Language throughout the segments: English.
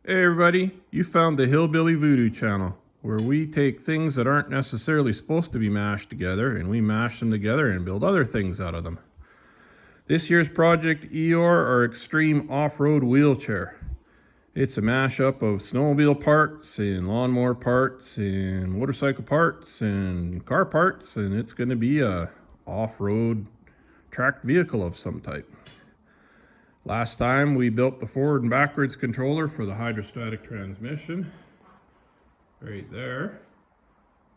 Hey everybody, you found the Hillbilly Voodoo channel, where we take things that aren't necessarily supposed to be mashed together and we mash them together and build other things out of them. This year's project EOR, our extreme off-road wheelchair. It's a mashup of snowmobile parts and lawnmower parts and motorcycle parts and car parts, and it's going to be a off-road tracked vehicle of some type. Last time we built the forward and backwards controller for the hydrostatic transmission, right there.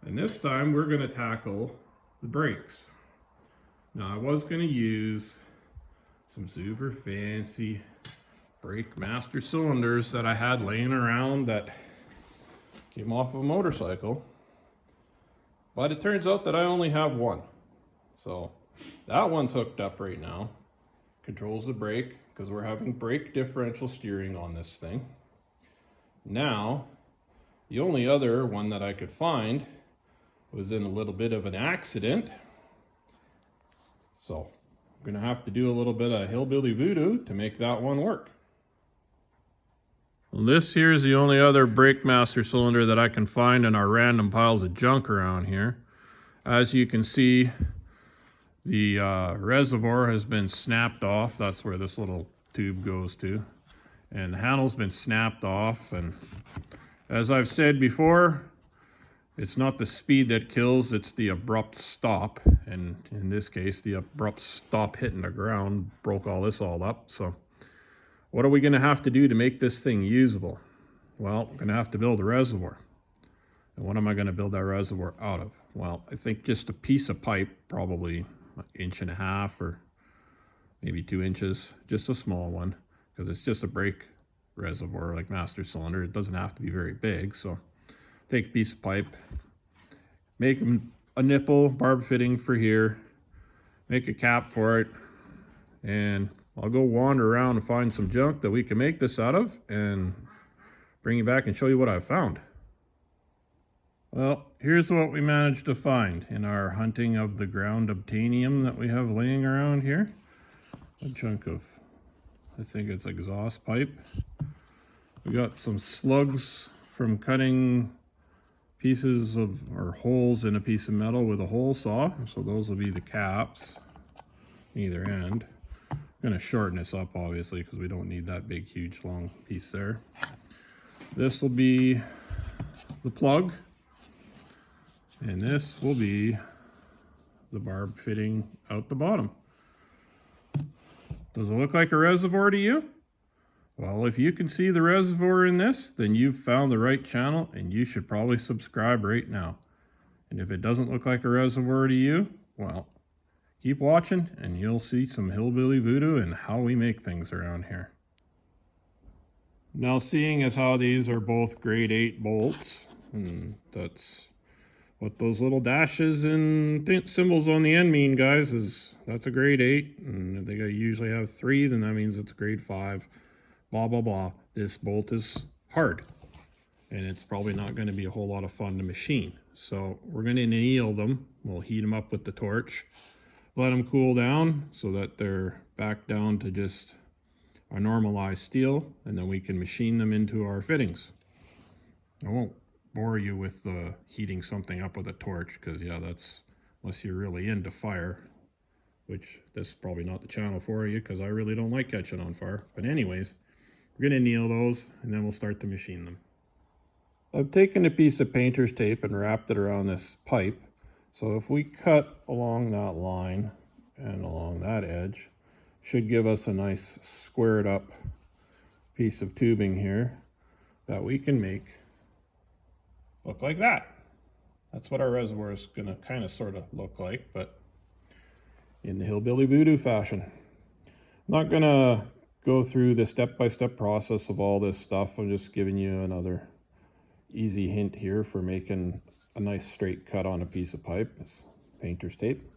And this time we're going to tackle the brakes. Now I was going to use some super fancy brake master cylinders that I had laying around that came off of a motorcycle. But it turns out that I only have one. So that one's hooked up right now. Controls the brake, because we're having brake differential steering on this thing. Now, the only other one that I could find was in a little bit of an accident. So I'm gonna have to do a little bit of hillbilly voodoo to make that one work. Well, this here is the only other brake master cylinder that I can find in our random piles of junk around here. As you can see, the reservoir has been snapped off. That's where this little tube goes to. And the handle's been snapped off. And as I've said before, it's not the speed that kills, it's the abrupt stop. And in this case, the abrupt stop hitting the ground broke all up. So what are we going to have to do to make this thing usable? Well, I'm going to have to build a reservoir. And what am I going to build that reservoir out of? Well, I think just a piece of pipe, probably an inch and a half or maybe 2 inches, just a small one, because it's just a brake reservoir like master cylinder. It doesn't have to be very big. So take a piece of pipe, make a nipple barb fitting for here, make a cap for it, and I'll go wander around and find some junk that we can make this out of and bring you back and show you what I've found. Well, here's what we managed to find in our hunting of the ground obtainium that we have laying around here. A chunk of, I think it's exhaust pipe. We got some slugs from cutting pieces of, or holes in a piece of metal with a hole saw. So those will be the caps, either end. I'm gonna shorten this up obviously because we don't need that big, huge, long piece there. This will be the plug. And this will be the barb fitting out the bottom. Does it look like a reservoir to you? Well, if you can see the reservoir in this, then you've found the right channel and you should probably subscribe right now. And if it doesn't look like a reservoir to you, well, keep watching and you'll see some hillbilly voodoo and how we make things around here. Now, seeing as how these are both grade 8 bolts, and that's what those little dashes and symbols on the end mean, guys, is that's a grade 8. And if they usually have 3, then that means it's grade 5. Blah, blah, blah. This bolt is hard. And it's probably not going to be a whole lot of fun to machine. So we're going to anneal them. We'll heat them up with the torch. Let them cool down so that they're back down to just a normalized steel. And then we can machine them into our fittings. I won't bore you with heating something up with a torch, because yeah, that's, unless you're really into fire, which this is probably not the channel for you because I really don't like catching on fire. But anyways, we're going to anneal those and then we'll start to machine them. I've taken a piece of painter's tape and wrapped it around this pipe. So if we cut along that line and along that edge, should give us a nice squared up piece of tubing here that we can make look like that. That's what our reservoir is going to kind of sort of look like, but in the hillbilly voodoo fashion. I'm not going to go through the step-by-step process of all this stuff. I'm just giving you another easy hint here for making a nice straight cut on a piece of pipe. It's painter's tape.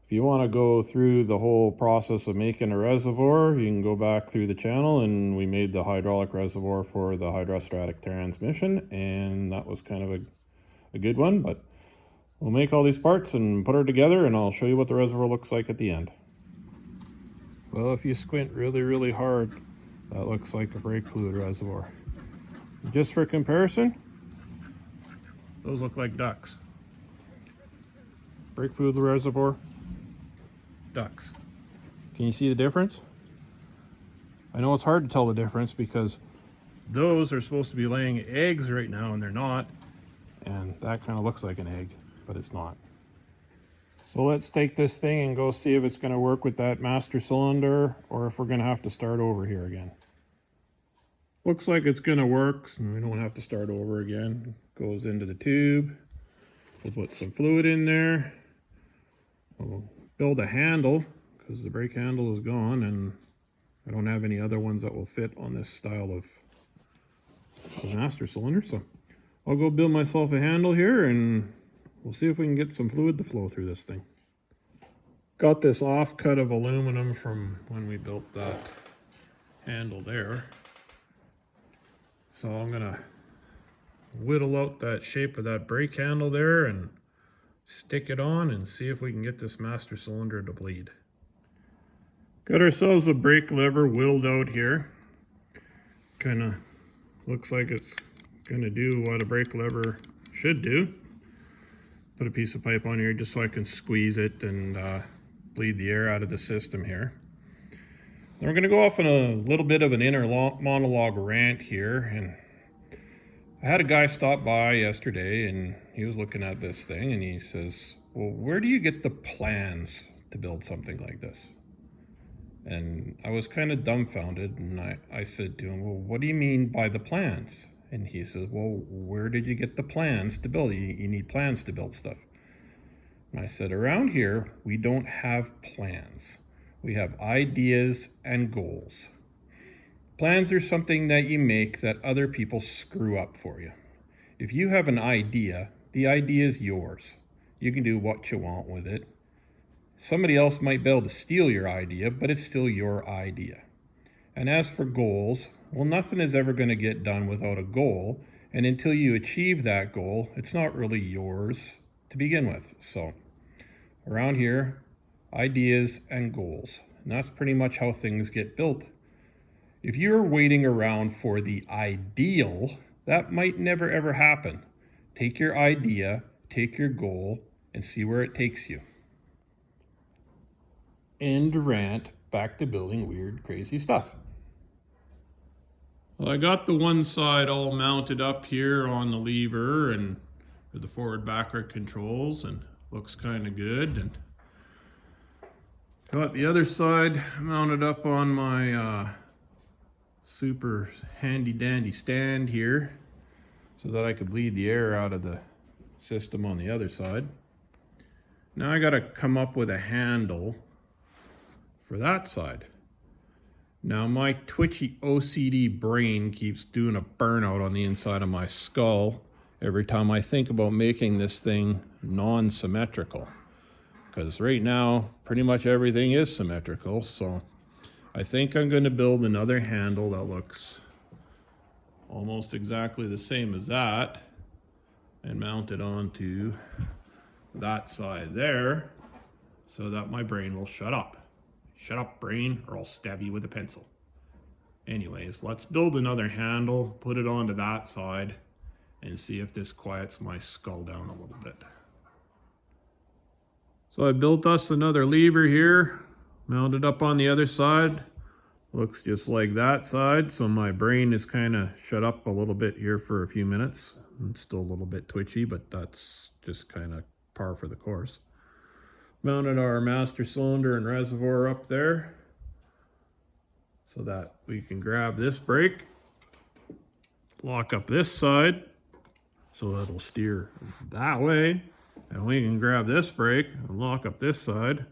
If you want to go through the whole process of making a reservoir, you can go back through the channel, and we made the hydraulic reservoir for the hydrostatic transmission, and that was kind of a good one. But we'll make all these parts and put her together, and I'll show you what the reservoir looks like at the end. Well, if you squint really, really hard, that looks like a brake fluid reservoir. Just for comparison, those look like ducks. Brake fluid reservoir, ducks. Can you see the difference? I know it's hard to tell the difference because those are supposed to be laying eggs right now and they're not. And that kind of looks like an egg, but it's not. So let's take this thing and go see if it's going to work with that master cylinder or if we're going to have to start over here again. Looks like it's going to work, so we don't have to start over again. Goes into the tube. We'll put some fluid in there. We'll build a handle because the brake handle is gone and I don't have any other ones that will fit on this style of master cylinder. So I'll go build myself a handle here and we'll see if we can get some fluid to flow through this thing. Got this offcut of aluminum from when we built that handle there. So I'm gonna whittle out that shape of that brake handle there and stick it on and see if we can get this master cylinder to bleed. Got ourselves a brake lever whittled out here. Kind of looks like it's gonna do what a brake lever should do. Put a piece of pipe on here just so I can squeeze it and bleed the air out of the system here. Then we're gonna go off on a little bit of an inner monologue rant here. And I had a guy stop by yesterday and he was looking at this thing and he says, well, where do you get the plans to build something like this? And I was kind of dumbfounded and I said to him, well, what do you mean by the plans? And he says, well, where did you get the plans to build? You need plans to build stuff. And I said, around here, we don't have plans. We have ideas and goals. Plans are something that you make that other people screw up for you. If you have an idea, the idea is yours. You can do what you want with it. Somebody else might be able to steal your idea, but it's still your idea. And as for goals, well, nothing is ever going to get done without a goal. And until you achieve that goal, it's not really yours to begin with. So around here, ideas and goals. And that's pretty much how things get built. If you're waiting around for the ideal, that might never ever happen. Take your idea, take your goal, and see where it takes you. End rant, back to building weird, crazy stuff. Well, I got the one side all mounted up here on the lever and for the forward backward controls and looks kind of good. And got the other side mounted up on my super handy dandy stand here so that I could bleed the air out of the system on the other side. Now I got to come up with a handle for that side. Now my twitchy OCD brain keeps doing a burnout on the inside of my skull every time I think about making this thing non-symmetrical. Because right now, pretty much everything is symmetrical, so I think I'm going to build another handle that looks almost exactly the same as that and mount it onto that side there so that my brain will shut up. Shut up, brain, or I'll stab you with a pencil. Anyways, let's build another handle, put it onto that side, and see if this quiets my skull down a little bit. So I built us another lever here, mounted up on the other side. Looks just like that side, so my brain is kind of shut up a little bit here for a few minutes. It's still a little bit twitchy, but that's just kind of par for the course. Mounted our master cylinder and reservoir up there so that we can grab this brake, lock up this side so it'll steer that way, and we can grab this brake and lock up this side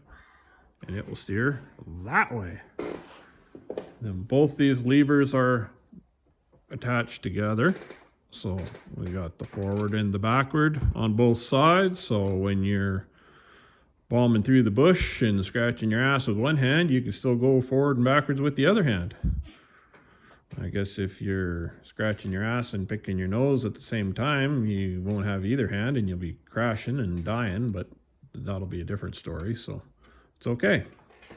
and it will steer that way. Then both these levers are attached together, so we got the forward and the backward on both sides, so when you're bombing through the bush and scratching your ass with one hand, you can still go forward and backwards with the other hand. I guess if you're scratching your ass and picking your nose at the same time, you won't have either hand and you'll be crashing and dying, but that'll be a different story, so it's okay.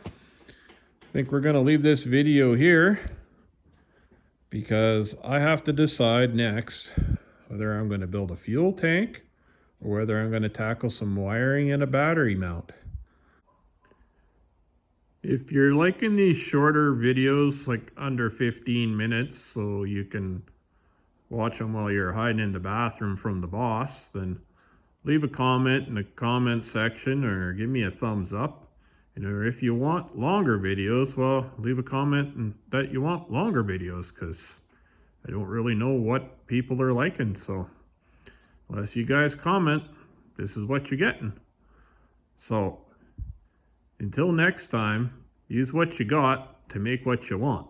I think we're going to leave this video here because I have to decide next whether I'm going to build a fuel tank or whether I'm going to tackle some wiring and a battery mount. If you're liking these shorter videos, like under 15 minutes, so you can watch them while you're hiding in the bathroom from the boss, then leave a comment in the comment section or give me a thumbs up. Or if you want longer videos, well, leave a comment that you want longer videos, because I don't really know what people are liking. So unless you guys comment, this is what you're getting. So until next time, use what you got to make what you want.